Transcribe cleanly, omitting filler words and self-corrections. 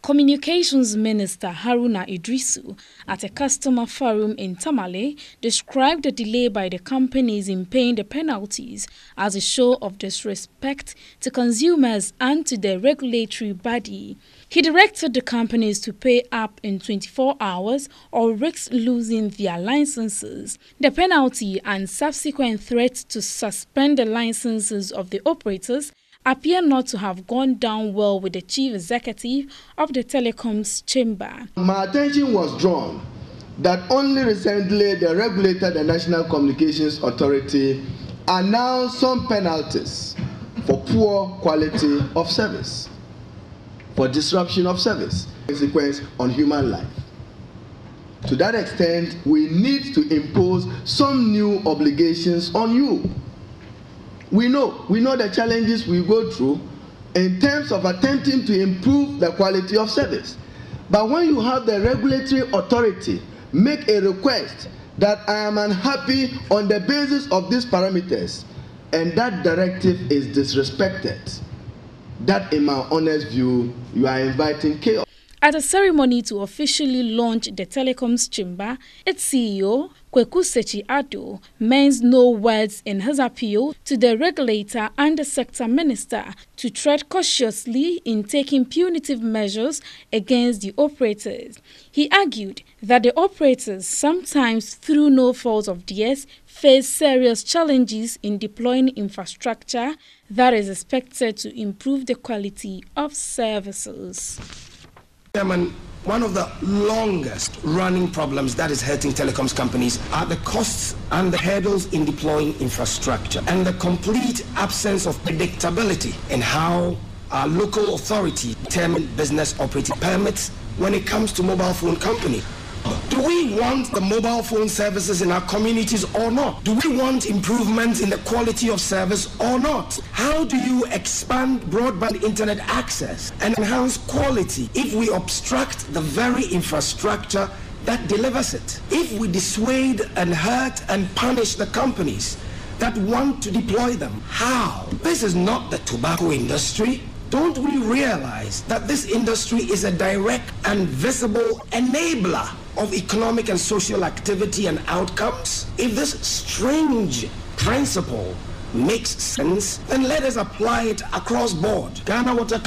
Communications Minister Haruna Idrisu, at a customer forum in Tamale, described the delay by the companies in paying the penalties as a show of disrespect to consumers and to the regulatory body. He directed the companies to pay up in 24 hours or risk losing their licenses. The penalty and subsequent threat to suspend the licenses of the operators appear not to have gone down well with the chief executive of the Telecoms chamber. My attention was drawn that only recently the regulator, the National Communications Authority, announced some penalties for poor quality of service, for disruption of service, consequence on human life. To that extent, we need to impose some new obligations on you. We know the challenges we go through in terms of attempting to improve the quality of service. But when you have the regulatory authority make a request that I am unhappy on the basis of these parameters, and that directive is disrespected, that in my honest view, you are inviting chaos. At a ceremony to officially launch the Telecoms chamber, its CEO, Sekyi Addo, meant no words in his appeal to the regulator and the sector minister to tread cautiously in taking punitive measures against the operators. He argued that the operators, sometimes through no fault of theirs, face serious challenges in deploying infrastructure that is expected to improve the quality of services. Chairman, one of the longest running problems that is hurting telecoms companies are the costs and the hurdles in deploying infrastructure and the complete absence of predictability in how our local authority determine business operating permits when it comes to mobile phone companies. Do we want the mobile phone services in our communities or not? Do we want improvements in the quality of service or not? How do you expand broadband internet access and enhance quality if we obstruct the very infrastructure that delivers it? If we dissuade and hurt and punish the companies that want to deploy them, how? This is not the tobacco industry. Don't we realize that this industry is a direct and visible enabler of economic and social activity and outcomes? If this strange principle makes sense, then let us apply it across board. Ghana Water